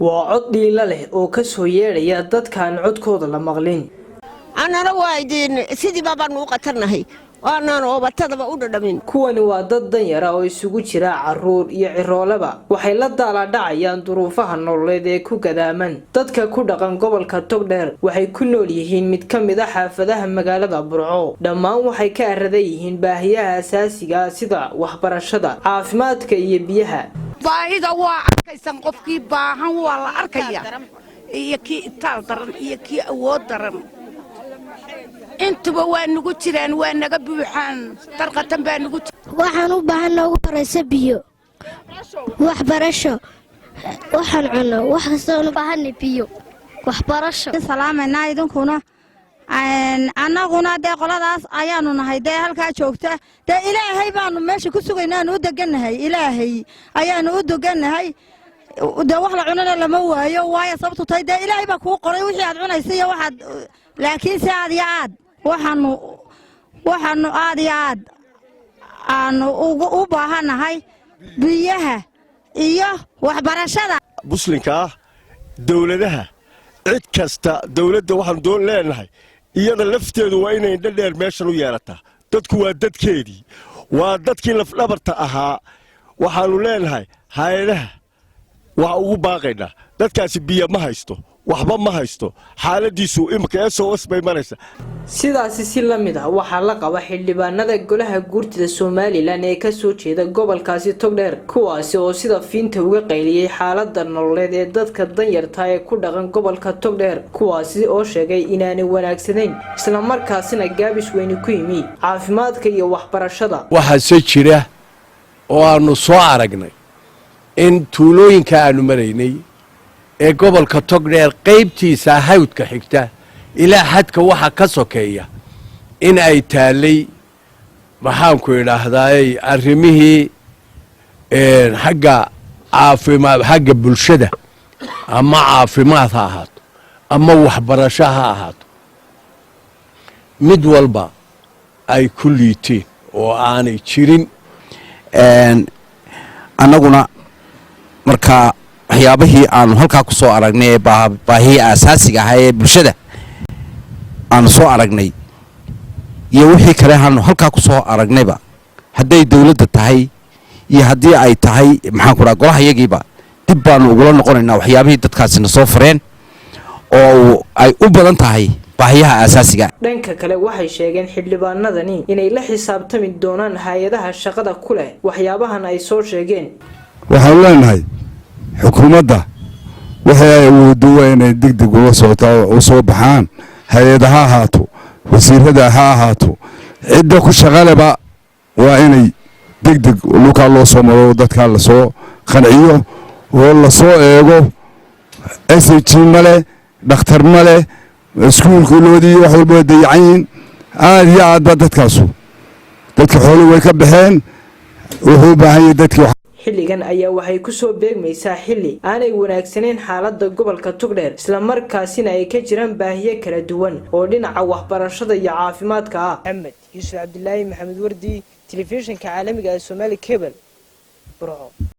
وعد dhiila leh oo ka soo yeedhaya dadkaan codkooda la maqlin anana waaydiin sidii baba noo qatarnahay waana oo batadaba u dhadhamin kuwani waa dad danyar oo isugu jira caruur iyo ciroolaba waxay la daala dhacayaan duruufaha nololeed ee ku gadaaman dadka ku dhaqan gobolka Togdheer waxay ku nool yihiin mid ka mid ah xaafadaha magaalada Burco dhammaan waxay ka araday yihiin baahiyaha asaasiga sida waxbarashada caafimaadka iyo biyaha baahida waa arkaysan qofkii baahan waa la arkaya iyo kii itaal daran iyo kii awood daran intuba waa nagu jiraan waa naga buuxaan tarqatan baa nagu waxaan u baahanaa ugu horeysa biyo waxbarasho waxaan cuno wax kasta u baahanay biyo waxbarasho salaamayna idinkuna annaguna dee qoladaas ayaanu nahay dee halkaa joogta dee ilaahay baanu meesha ku sugaynaa u deganahay ilaahay ayaanu u deganahay dee wax la cunana lama waayo waayo sababtu tahay dee ilaahay baa kuu qoray wixii aad cunaysay iyo waxaad laakiin si aad iyo aad waxaanu aad iyo aad aanu u baahanahay biyaha iyo waxbarashada muslimka dawladaha cid kasta dawladda waxaan doon leenahay iyada lafteedu waa inay dheer meeshan u yeelataa dadku waa dadkeedii waa dadkii lafdhabarta ahaa waxaanu leenahay hay'adaha waxa ugu baaqaynaa dadkaasi biyo ma haysto waxba ma haysto xaaladiisu imka SOS bay maraysa sidaasi si la mid ah waxa la qaba xildhibaanada golaha guurtida Soomaaliland ee ka soo jeeda gobolkaasi Togdheer kuwaasi oo sida fiinta uga qayliyay xaaladda nololeed ee dadka danyarta ee ku dhaqan gobolka Togdheer kuwaasi oo sheegay inaanay wanaagsanayn isla markaasina gaabis weyn ku yimi caafimaadka iyo waxbarashada waxa se jira oo aanu soo aragnay in tuulooyinka aanu maraynay ee gobolka Togdheer qaybtiisa hawdka xigta ilaa xadka waxa ka sokeeya in ay taalay waxaan ku yiraahdaa arrimihii xagga caafimaad xagga bulshada ama caafimaad ha ahaato ama waxbarasho ha ahaato mid walba ay ku liiteen oo aanay jirin annaguna marka waxyaabihii aanu halkaa ku soo aragnay ee baahiyaha asaasiga ah ee bulshada aanu soo aragnay iyo wixii kale aanu halkaa ku soo aragnayba hadday dawladda tahay iyo haddii ay tahay maxaan ku dhaha golaha iyagiiba dib baanu ugula noqonaynaa waxyaabihii dadkaasina soo fareen oo ay u badan tahay baahiyaha asaasiga dhanka kale waxay sheegeen xildhibaanadani inay la xisaabtami doonaan hay'adaha shaqada ku leh waxyaabahan ay soo sheegeen waxaan leenahay xukuumadda waxay awooddo waa inay degdeg uga socotaa u soo baxaan hay'adaha ha ahaato wasiirada ha ahaato cidda ku shaqaleba waa inay degdeg lukaa loo soo maro dadka la soo qanciyo oo la soo eego SH male dhakhtar male iskuulkoodii wax walba dayacan aad iyo aad ba dadkaasu dadka xoolo way ka baxeen wuxuu baahan yahay dadkii xilligan ayaa waxay ku soo beegmaysaa xilli aanay wanaagsaneyn xaaladda gobolka Togdheer isla markaasina ay ka jiraan baahiyo kala duwan oo dhinaca waxbarashada iyo caafimaadka ah Maxamed Yuusuf Cabdullaahi Maxamed Wardi telefishinka caalamiga ee Somali Cable Burco